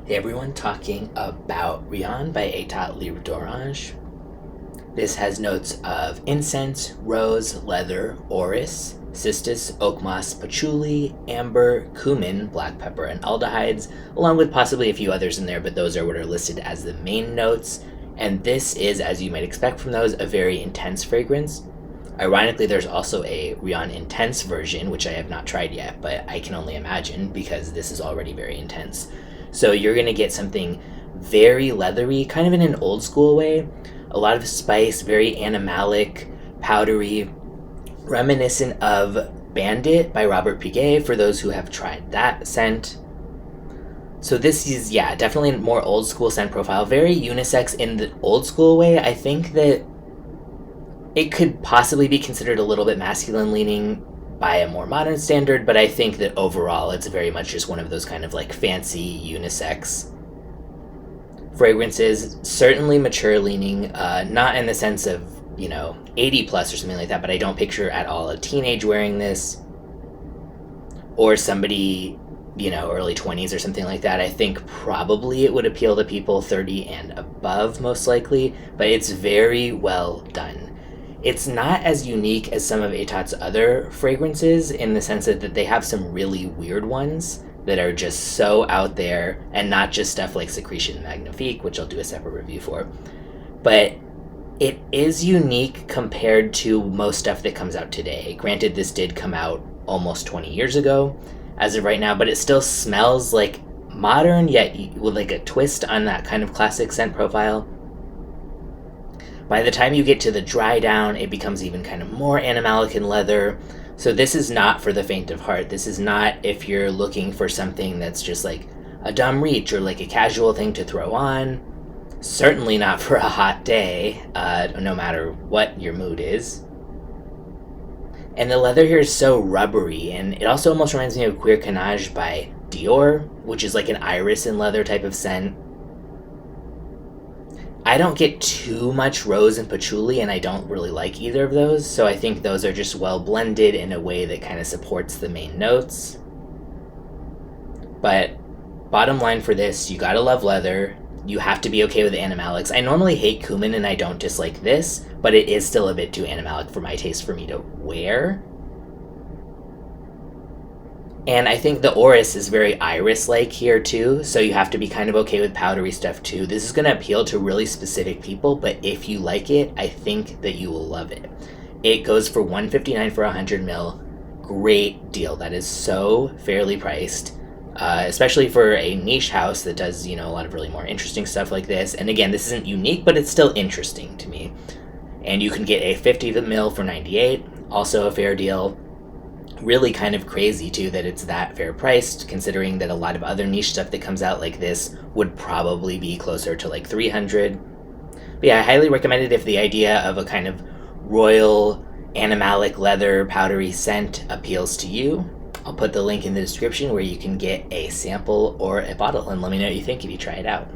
Hey everyone, talking about Rien by Etat Libre d'Orange. This has notes of incense, rose, leather, orris, cistus, oakmoss, patchouli, amber, cumin, black pepper, and aldehydes, along with possibly a few others in there, but those are what are listed as the main notes. And this is, as you might expect from those, a very intense fragrance. Ironically, there's also a Rien Intense version, which I have not tried yet, but I can only imagine because this is already very intense. So you're going to get something very leathery, kind of in an old school way. A lot of spice, very animalic, powdery, reminiscent of Bandit by Robert Piguet for those who have tried that scent. So this is, definitely a more old school scent profile. Very unisex in the old school way. I think that it could possibly be considered a little bit masculine leaning by a more modern standard, but I think that overall it's very much just one of those kind of like fancy unisex fragrances. Certainly mature leaning, not in the sense of, 80 plus or something like that, but I don't picture at all a teenage wearing this or somebody, early 20s or something like that. I think probably it would appeal to people 30 and above most likely, but it's very well done. It's not as unique as some of Etat's other fragrances in the sense that they have some really weird ones that are just so out there, and not just stuff like Secretion Magnifique, which I'll do a separate review for. But it is unique compared to most stuff that comes out today. Granted, this did come out almost 20 years ago as of right now, but it still smells like modern, yet with like a twist on that kind of classic scent profile. By the time you get to the dry down, it becomes even kind of more animalic and leather. So this is not for the faint of heart. This is not if you're looking for something that's just like a dumb reach or like a casual thing to throw on. Certainly not for a hot day, no matter what your mood is. And the leather here is so rubbery, and it also almost reminds me of Queer Canage by Dior, which is like an iris and leather type of scent. I don't get too much rose and patchouli, and I don't really like either of those, so I think those are just well blended in a way that kind of supports the main notes. But bottom line for this, you gotta love leather. You have to be okay with animalics. I normally hate cumin and I don't dislike this, but it is still a bit too animalic for my taste for me to wear. And I think the orris is very iris-like here too, so you have to be kind of okay with powdery stuff too. This is going to appeal to really specific people, but if you like it, I think that you will love it. It goes for $159 for 100 ml. Great deal. That is so fairly priced, especially for a niche house that does, a lot of really more interesting stuff like this. And again, this isn't unique, but it's still interesting to me. And you can get a 50 ml for $98, also a fair deal. Really kind of crazy too that it's that fair priced, considering that a lot of other niche stuff that comes out like this would probably be closer to like $300. But yeah, I highly recommend it if the idea of a kind of royal animalic leather powdery scent appeals to you. I'll put the link in the description where you can get a sample or a bottle, and let me know what you think if you try it out.